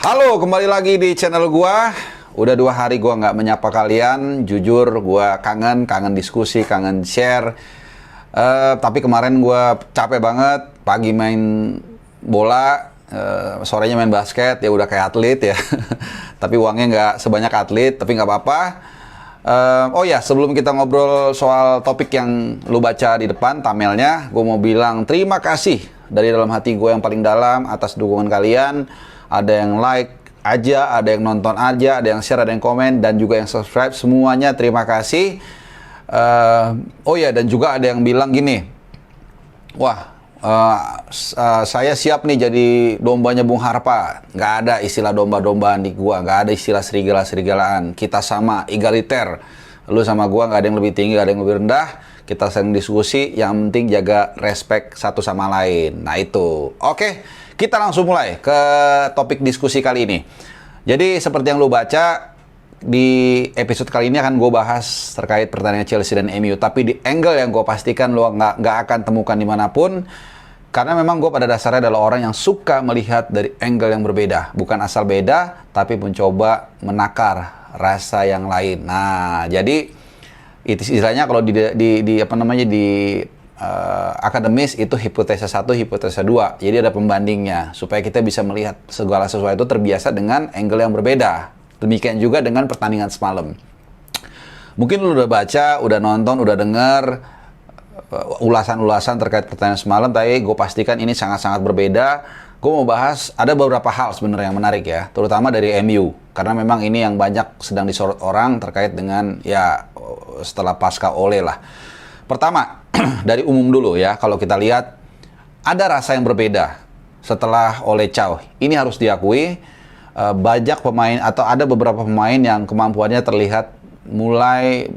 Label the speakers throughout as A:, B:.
A: Halo, kembali lagi di channel gua. Udah 2 hari gua nggak menyapa kalian. Jujur, gua kangen diskusi, kangen share. Tapi kemarin gua capek banget. Pagi main bola, sorenya main basket. Ya udah kayak atlet ya. Tapi uangnya nggak sebanyak atlet, tapi nggak apa-apa. Oh ya, sebelum kita ngobrol soal topik yang lu baca di depan, thumbnailnya, gue mau bilang terima kasih dari dalam hati gue yang paling dalam atas dukungan kalian. Ada yang like aja, ada yang nonton aja, ada yang share, ada yang komen, dan juga yang subscribe. Semuanya terima kasih. Oh ya, dan juga ada yang bilang gini, wah, saya siap nih jadi dombanya Bung Harpa. Nggak ada istilah domba-dombaan di gua, nggak ada istilah serigala-serigalaan. Kita sama, egaliter. Lu sama gua nggak ada yang lebih tinggi, nggak ada yang lebih rendah. Kita sering diskusi, yang penting jaga respect satu sama lain. Nah itu. Oke, kita langsung mulai ke topik diskusi kali ini. Jadi seperti yang lu baca, di episode kali ini akan gue bahas terkait pertandingan Chelsea dan MU. Tapi di angle yang gue pastikan lu nggak akan temukan dimanapun. Karena memang gue pada dasarnya adalah orang yang suka melihat dari angle yang berbeda. Bukan asal beda, tapi mencoba menakar rasa yang lain. Nah, jadi itu istilahnya kalau di akademis itu hipotesa 1, hipotesa 2. Jadi ada pembandingnya supaya kita bisa melihat segala sesuatu terbiasa dengan angle yang berbeda. Demikian juga dengan pertandingan semalam. Mungkin lu udah baca, udah nonton, udah denger ulasan-ulasan terkait pertandingan semalam, tapi gue pastikan ini sangat-sangat berbeda. Gue mau bahas ada beberapa hal sebenarnya yang menarik ya, terutama dari MU, karena memang ini yang banyak sedang disorot orang terkait dengan ya setelah pasca Ole lah. Pertama, dari umum dulu ya, kalau kita lihat ada rasa yang berbeda setelah Ole Chow. Ini harus diakui, banyak pemain atau ada beberapa pemain yang kemampuannya terlihat mulai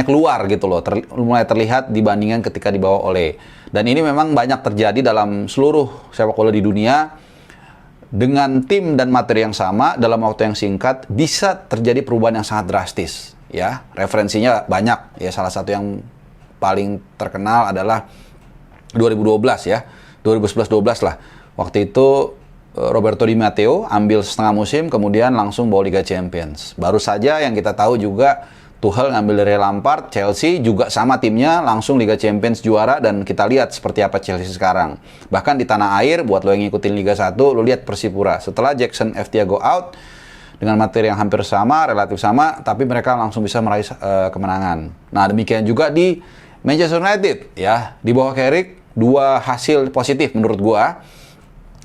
A: keluar gitu loh, mulai terlihat dibandingkan ketika dibawa Ole. Dan ini memang banyak terjadi dalam seluruh sepak bola di dunia. Dengan tim dan materi yang sama dalam waktu yang singkat bisa terjadi perubahan yang sangat drastis ya. Referensinya banyak ya, salah satu yang paling terkenal adalah 2012 ya, 2011-12 lah. Waktu itu Roberto Di Matteo ambil setengah musim, kemudian langsung bawa Liga Champions. Baru saja yang kita tahu juga Tuchel ngambil dari Lampard, Chelsea juga sama timnya langsung Liga Champions juara, dan kita lihat seperti apa Chelsea sekarang. Bahkan di tanah air, buat lo yang ngikutin Liga 1, lo lihat Persipura. Setelah Jackson F. Thiago out, dengan materi yang hampir sama, relatif sama, tapi mereka langsung bisa meraih kemenangan. Nah demikian juga di Manchester United ya, di bawah Carrick, 2 hasil positif menurut gua.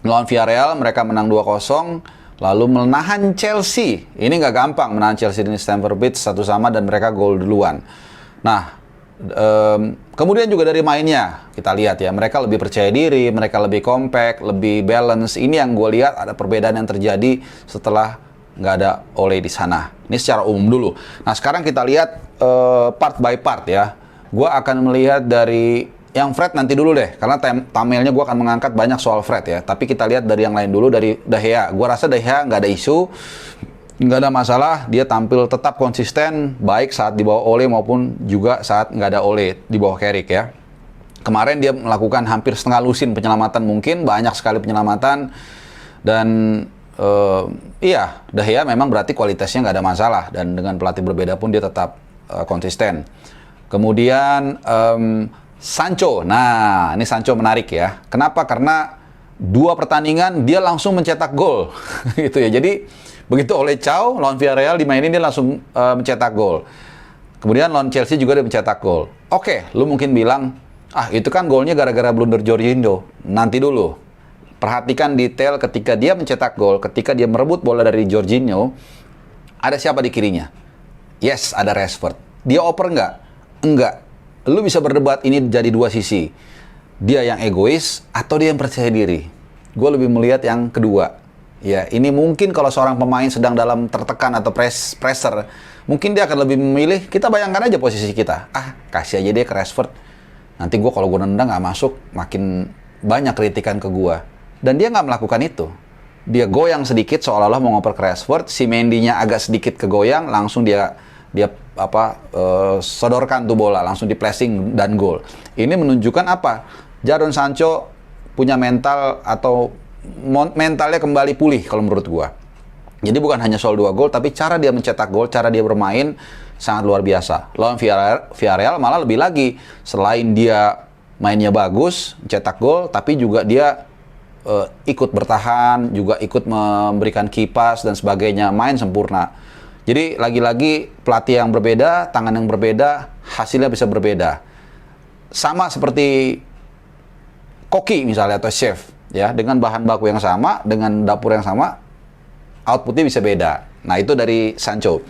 A: Lawan Villarreal mereka menang 2-0, lalu menahan Chelsea. Ini nggak gampang menahan Chelsea di Stamford Bridge 1-1 dan mereka gol duluan. Nah, kemudian juga dari mainnya kita lihat ya, mereka lebih percaya diri, mereka lebih compact, lebih balance. Ini yang gue lihat ada perbedaan yang terjadi setelah nggak ada Ole di sana. Ini secara umum dulu. Nah, sekarang kita lihat part by part ya. Gue akan melihat dari yang Fred nanti dulu deh, karena thumbnailnya gue akan mengangkat banyak soal Fred ya. Tapi kita lihat dari yang lain dulu, dari De Gea. Gue rasa De Gea nggak ada isu, nggak ada masalah. Dia tampil tetap konsisten, baik saat di bawah Ole maupun juga saat nggak ada Ole di bawah Carrick ya. Kemarin dia melakukan hampir setengah lusin penyelamatan, mungkin banyak sekali penyelamatan. Dan iya, De Gea memang berarti kualitasnya nggak ada masalah. Dan dengan pelatih berbeda pun dia tetap konsisten. Kemudian Sancho, nah ini Sancho menarik ya. Kenapa? Karena 2 pertandingan dia langsung mencetak gol, gitu ya. Jadi begitu Ole Chow lawan Villarreal dimainin dia langsung mencetak gol. Kemudian lawan Chelsea juga dia mencetak gol. Oke, lu mungkin bilang, itu kan golnya gara-gara blunder Jorginho. Nanti dulu, perhatikan detail ketika dia mencetak gol, ketika dia merebut bola dari Jorginho, ada siapa di kirinya? Yes, ada Rashford. Dia oper nggak? Enggak. Lu bisa berdebat ini jadi 2 sisi. Dia yang egois atau dia yang percaya diri. Gue lebih melihat yang kedua. Ya, ini mungkin kalau seorang pemain sedang dalam tertekan atau pressure, mungkin dia akan lebih memilih, kita bayangkan aja posisi kita. Kasih aja dia ke Rashford. Nanti gue kalau gue nendang nggak masuk, makin banyak kritikan ke gue. Dan dia nggak melakukan itu. Dia goyang sedikit seolah-olah mau ngoper ke Rashford, si Mendy-nya agak sedikit kegoyang, langsung dia sodorkan tuh bola, langsung di pressing dan gol. Ini menunjukkan apa? Jadon Sancho punya mental atau mentalnya kembali pulih kalau menurut gua. Jadi bukan hanya soal 2 gol, tapi cara dia mencetak gol, cara dia bermain sangat luar biasa. Lawan Villarreal malah lebih lagi, selain dia mainnya bagus, cetak gol, tapi juga dia ikut bertahan, juga ikut memberikan kipas dan sebagainya, main sempurna. Jadi lagi-lagi pelatih yang berbeda, tangan yang berbeda, hasilnya bisa berbeda. Sama seperti koki misalnya atau chef, ya, dengan bahan baku yang sama, dengan dapur yang sama, outputnya bisa beda. Nah, itu dari Sancho.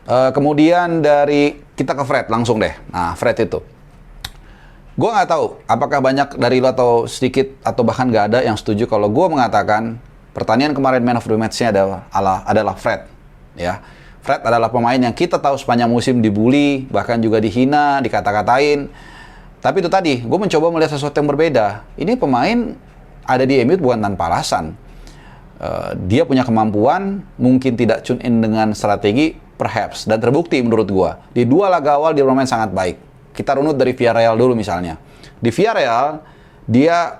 A: Kemudian dari kita ke Fred langsung deh. Nah, Fred itu, gue nggak tahu apakah banyak dari lo atau sedikit atau bahkan nggak ada yang setuju kalau gue mengatakan pertandingan kemarin man of the match-nya adalah Fred. Ya, Fred adalah pemain yang kita tahu sepanjang musim dibully, bahkan juga dihina, dikata-katain. Tapi itu tadi, gue mencoba melihat sesuatu yang berbeda. Ini pemain ada di MU bukan tanpa alasan. Dia punya kemampuan, mungkin tidak tune in dengan strategi, perhaps, dan terbukti menurut gue. Di 2 laga awal dia bermain sangat baik. Kita runut dari Villarreal dulu misalnya. Di Villarreal, dia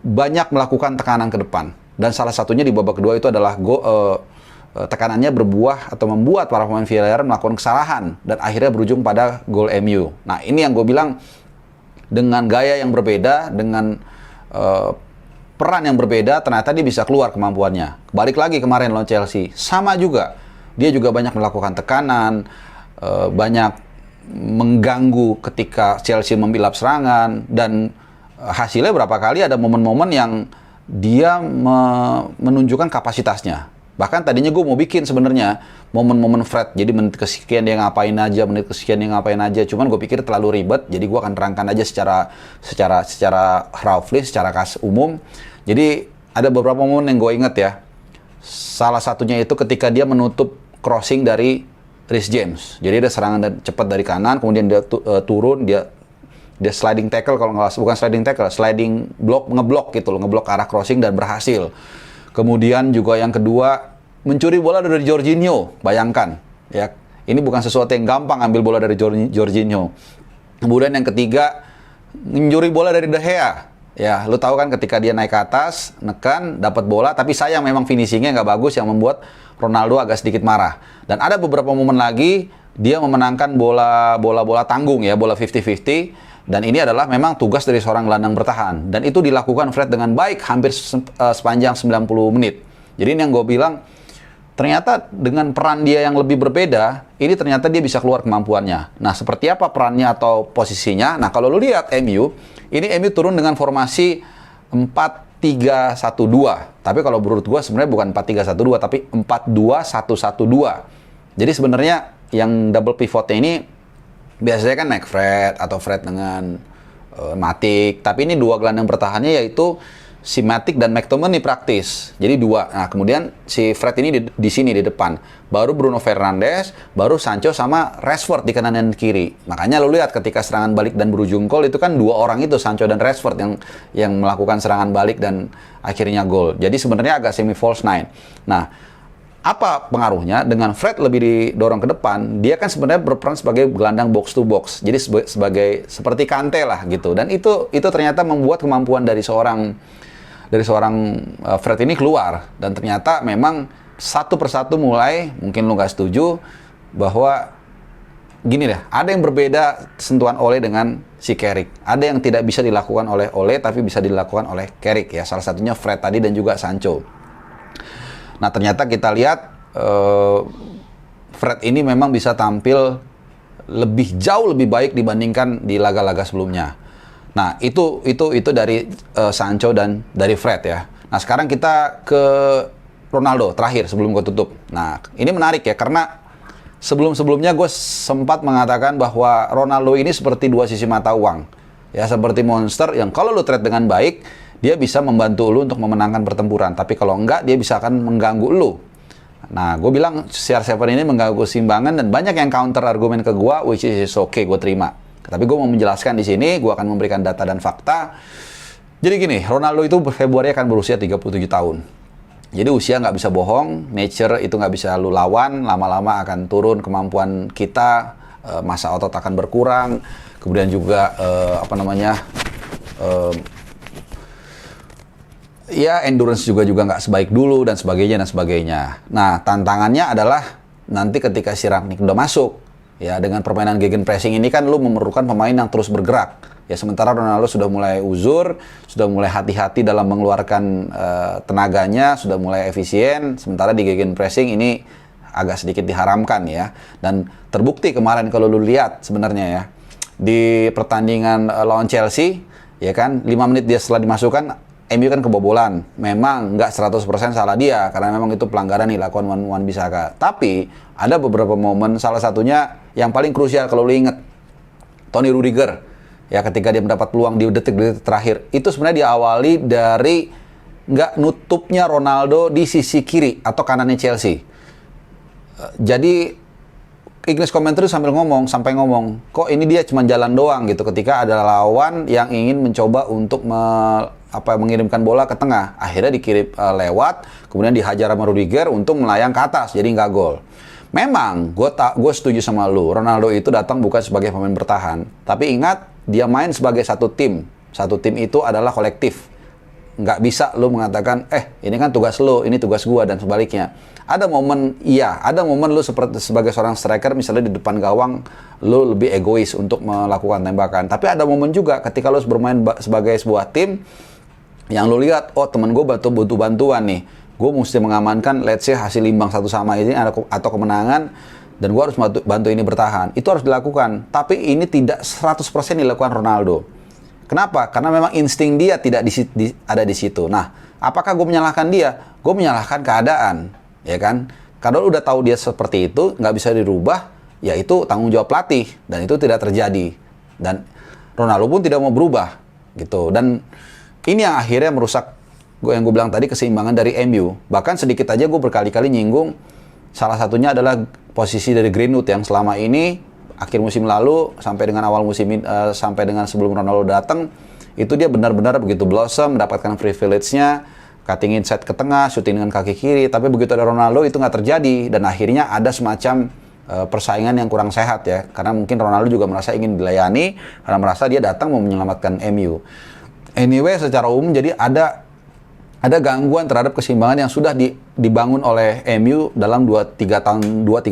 A: banyak melakukan tekanan ke depan. Dan salah satunya di babak kedua itu adalah tekanannya berbuah atau membuat para pemain Villarreal melakukan kesalahan. Dan akhirnya berujung pada gol MU. Nah, ini yang gue bilang, dengan gaya yang berbeda, dengan peran yang berbeda, ternyata dia bisa keluar kemampuannya. Balik lagi kemarin lawan Chelsea, sama juga. Dia juga banyak melakukan tekanan, banyak mengganggu ketika Chelsea membuild serangan, dan hasilnya berapa kali ada momen-momen yang dia menunjukkan kapasitasnya. Bahkan tadinya gue mau bikin sebenarnya momen-momen Fred, jadi menit kesekian dia ngapain aja, menit kesekian dia ngapain aja, cuman gue pikir terlalu ribet, jadi gue akan terangkan aja secara roughly, secara umum. Jadi ada beberapa momen yang gue inget ya. Salah satunya itu ketika dia menutup crossing dari Reece James. Jadi ada serangan cepat dari kanan, kemudian dia turun, dia sliding tackle, kalau nggak, bukan sliding tackle, sliding ngeblok gitu loh, ngeblok arah crossing dan berhasil. Kemudian juga yang kedua, mencuri bola dari Jorginho. Bayangkan, ya, ini bukan sesuatu yang gampang ambil bola dari Jorginho. Kemudian yang ketiga, mencuri bola dari De Gea. Ya, lu tahu kan ketika dia naik ke atas, nekan, dapat bola, tapi sayang memang finishingnya nggak bagus yang membuat Ronaldo agak sedikit marah. Dan ada beberapa momen lagi dia memenangkan bola tanggung ya, bola 50-50, dan ini adalah memang tugas dari seorang gelandang bertahan, dan itu dilakukan Fred dengan baik hampir sepanjang 90 menit. Jadi ini yang gue bilang, ternyata dengan peran dia yang lebih berbeda, ini ternyata dia bisa keluar kemampuannya. Nah, seperti apa perannya atau posisinya? Nah, kalau lu lihat MU turun dengan formasi 4-3-1-2. Tapi kalau menurut gue sebenarnya bukan 4-3-1-2, tapi 4-2-1-1-2. Jadi sebenarnya yang double pivotnya ini biasanya kan naik Fred atau Fred dengan Matic. Tapi ini 2 gelandang bertahannya yaitu si Matic dan McTominay praktis. Jadi 2. Nah, kemudian si Fred ini di sini di depan. Baru Bruno Fernandes, baru Sancho sama Rashford di kanan dan kiri. Makanya lo lihat ketika serangan balik dan berujung gol itu kan 2 orang itu, Sancho dan Rashford, yang melakukan serangan balik dan akhirnya gol. Jadi sebenarnya agak semi false nine. Nah, apa pengaruhnya? Dengan Fred lebih didorong ke depan, dia kan sebenarnya berperan sebagai gelandang box to box. Jadi sebagai seperti Kante lah gitu. Dan itu ternyata membuat kemampuan dari seorang Fred ini keluar. Dan ternyata memang satu persatu mulai, mungkin lu nggak setuju, bahwa gini deh, ada yang berbeda sentuhan Ole dengan si Carrick. Ada yang tidak bisa dilakukan oleh Ole, tapi bisa dilakukan oleh Carrick ya. Salah satunya Fred tadi dan juga Sancho. Nah, ternyata kita lihat Fred ini memang bisa tampil jauh lebih baik dibandingkan di laga-laga sebelumnya. Nah, itu dari Sancho dan dari Fred ya. Nah, sekarang kita ke Ronaldo terakhir sebelum gue tutup. Nah, ini menarik ya, karena sebelum-sebelumnya gue sempat mengatakan bahwa Ronaldo ini seperti 2 sisi mata uang. Ya, seperti monster yang kalau lu trade dengan baik, dia bisa membantu lu untuk memenangkan pertempuran. Tapi kalau enggak, dia bisa akan mengganggu lu. Nah, gue bilang CR7 ini mengganggu keseimbangan, dan banyak yang counter argumen ke gue, which is okay, gue terima. Tapi gue mau menjelaskan di sini, gue akan memberikan data dan fakta. Jadi gini, Ronaldo itu Februari akan berusia 37 tahun. Jadi usia nggak bisa bohong, nature itu nggak bisa lu lawan, lama-lama akan turun kemampuan kita, masa otot akan berkurang, kemudian juga ya endurance juga nggak sebaik dulu dan sebagainya dan sebagainya. Nah, tantangannya adalah nanti ketika si Rangnick udah masuk, ya dengan permainan gegenpressing ini kan lu memerlukan pemain yang terus bergerak. Ya sementara Ronaldo sudah mulai uzur, sudah mulai hati-hati dalam mengeluarkan tenaganya, sudah mulai efisien. Sementara di gegenpressing ini agak sedikit diharamkan ya. Dan terbukti kemarin kalau lu lihat sebenarnya ya di pertandingan lawan Chelsea, ya kan 5 menit dia setelah dimasukkan MU kan kebobolan. Memang nggak 100% salah dia, karena memang itu pelanggaran nih lakukan Wan-Bissaka. Tapi ada beberapa momen, salah satunya yang paling krusial kalau lu inget, Toni Rudiger. Ya ketika dia mendapat peluang di detik-detik terakhir, itu sebenarnya diawali dari nggak nutupnya Ronaldo di sisi kiri atau kanannya Chelsea. Jadi English commentary sampai ngomong, kok ini dia cuma jalan doang gitu ketika ada lawan yang ingin mencoba untuk mengirimkan bola ke tengah. Akhirnya dikirim lewat, kemudian dihajar sama Rudiger untuk melayang ke atas, jadi nggak gol. Memang, gue setuju sama lu, Ronaldo itu datang bukan sebagai pemain bertahan. Tapi ingat, dia main sebagai satu tim. Satu tim itu adalah kolektif. Nggak bisa lu mengatakan, ini kan tugas lu, ini tugas gua, dan sebaliknya. Ada momen lu seperti sebagai seorang striker, misalnya di depan gawang, lu lebih egois untuk melakukan tembakan. Tapi ada momen juga ketika lu bermain sebagai sebuah tim, yang lu lihat, temen gue butuh bantuan nih. Gue mesti mengamankan, let's say, hasil imbang 1-1 ini atau kemenangan, dan gue harus bantu ini bertahan. Itu harus dilakukan. Tapi ini tidak 100% dilakukan Ronaldo. Kenapa? Karena memang insting dia tidak ada di situ. Nah, apakah gue menyalahkan dia? Gue menyalahkan keadaan, ya kan? Karena udah tahu dia seperti itu, nggak bisa dirubah, ya itu tanggung jawab pelatih, dan itu tidak terjadi. Dan Ronaldo pun tidak mau berubah, gitu. Dan ini yang akhirnya merusak, yang gue bilang tadi, keseimbangan dari MU. Bahkan sedikit aja gue berkali-kali nyinggung, salah satunya adalah posisi dari Greenwood yang selama ini akhir musim lalu sampai dengan awal musim sampai dengan sebelum Ronaldo datang, itu dia benar-benar begitu blossom, mendapatkan privilege-nya, cutting inside ke tengah, shooting dengan kaki kiri. Tapi begitu ada Ronaldo itu nggak terjadi, dan akhirnya ada semacam persaingan yang kurang sehat ya, karena mungkin Ronaldo juga merasa ingin dilayani, karena merasa dia datang mau menyelamatkan MU. Anyway, secara umum jadi ada gangguan terhadap keseimbangan yang sudah dibangun oleh MU dalam 2-3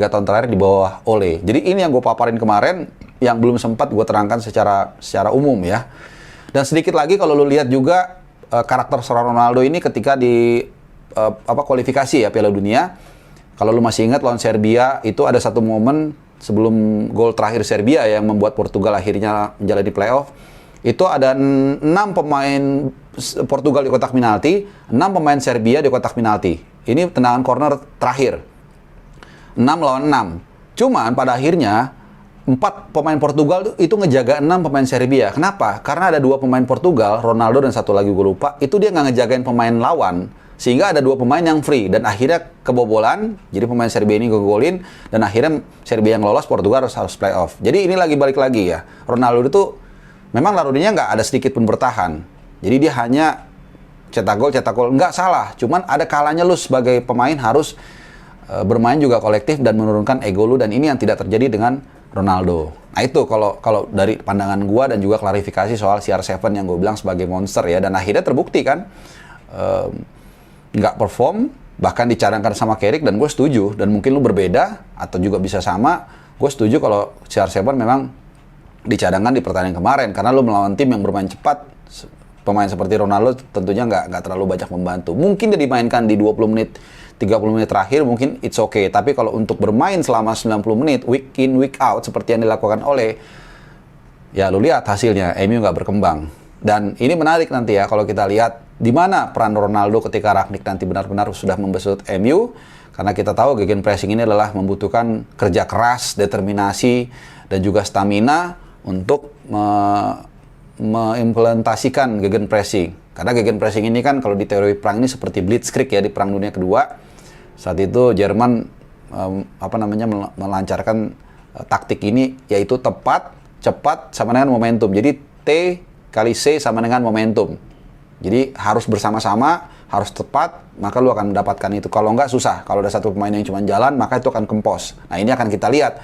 A: tahun terakhir di bawah Ole. Jadi ini yang gue paparin kemarin, yang belum sempat gue terangkan secara umum ya. Dan sedikit lagi kalau lu lihat juga karakter seorang Ronaldo ini ketika di kualifikasi ya Piala Dunia. Kalau lu masih ingat lawan Serbia, itu ada satu momen sebelum gol terakhir Serbia yang membuat Portugal akhirnya menjalani playoff. Itu ada 6 pemain Portugal di kotak penalti, 6 pemain Serbia di kotak penalti. Ini tendangan corner terakhir. 6 lawan 6. Cuman pada akhirnya 4 pemain Portugal itu ngejaga 6 pemain Serbia. Kenapa? Karena ada 2 pemain Portugal, Ronaldo dan satu lagi gue lupa, itu dia nggak ngejagain pemain lawan. Sehingga ada 2 pemain yang free, dan akhirnya kebobolan. Jadi pemain Serbia ini ngegolin, dan akhirnya Serbia yang lolos, Portugal harus playoff. Jadi ini balik lagi ya, Ronaldo itu memang larutnya nggak ada sedikit pun bertahan. Jadi dia hanya cetak gol, nggak salah. Cuman ada kalanya lu sebagai pemain harus bermain juga kolektif dan menurunkan ego lu, dan ini yang tidak terjadi dengan Ronaldo. Nah itu kalau dari pandangan gua dan juga klarifikasi soal CR7 yang gue bilang sebagai monster ya, dan akhirnya terbukti kan nggak perform, bahkan dicadangkan sama Carrick, dan gue setuju, dan mungkin lu berbeda atau juga bisa sama. Gue setuju kalau CR7 memang dicadangkan di pertandingan kemarin, karena lu melawan tim yang bermain cepat. Pemain seperti Ronaldo tentunya nggak terlalu banyak membantu. Mungkin dia dimainkan di 20 menit, 30 menit terakhir, mungkin it's okay. Tapi kalau untuk bermain selama 90 menit, week in, week out, seperti yang dilakukan oleh, ya lu lihat hasilnya, MU nggak berkembang. Dan ini menarik nanti ya, kalau kita lihat di mana peran Ronaldo ketika Rangnick nanti benar-benar sudah membesut MU. Karena kita tahu gegenpressing ini adalah membutuhkan kerja keras, determinasi, dan juga stamina untuk mengimplementasikan gegenpressing. Karena gegenpressing ini kan kalau di teori perang ini seperti Blitzkrieg ya di Perang Dunia Kedua. Saat itu Jerman melancarkan taktik ini, yaitu tepat, cepat sama dengan momentum. Jadi T kali C sama dengan momentum. Jadi harus bersama-sama, harus tepat, maka lu akan mendapatkan itu. Kalau enggak susah. Kalau ada satu pemain yang cuma jalan, maka itu akan kempos. Nah ini akan kita lihat.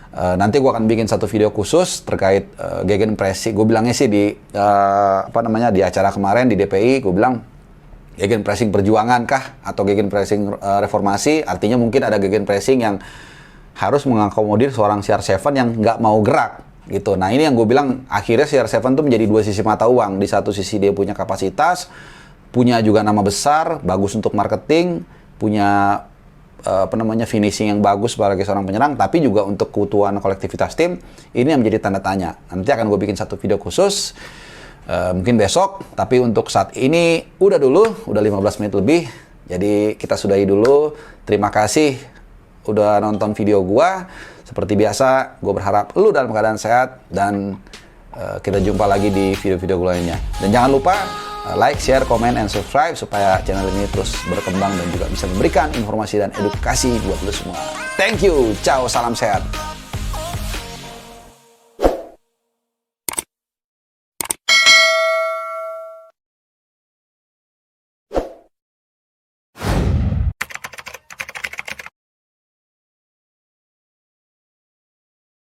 A: Nanti gue akan bikin satu video khusus terkait gegenpressing. Gue bilangnya sih di di acara kemarin di DPI, gue bilang gegenpressing perjuangan kah atau gegenpressing reformasi? Artinya mungkin ada gegenpressing yang harus mengakomodir seorang CR7 yang nggak mau gerak gitu. Nah ini yang gue bilang akhirnya CR7 tuh menjadi dua sisi mata uang. Di satu sisi dia punya kapasitas, punya juga nama besar, bagus untuk marketing, punya finishing yang bagus sebagai seorang penyerang, tapi juga untuk keutuhan kolektivitas tim ini yang menjadi tanda tanya. Nanti akan gue bikin satu video khusus mungkin besok, tapi untuk saat ini udah 15 menit lebih, jadi kita sudahi dulu. Terima kasih udah nonton video gua. Seperti biasa, gue berharap lu dalam keadaan sehat dan kita jumpa lagi di video-video gue lainnya. Dan jangan lupa like, share, comment, and subscribe supaya channel ini terus berkembang dan juga bisa memberikan informasi dan edukasi buat lu semua. Thank you, ciao, salam sehat.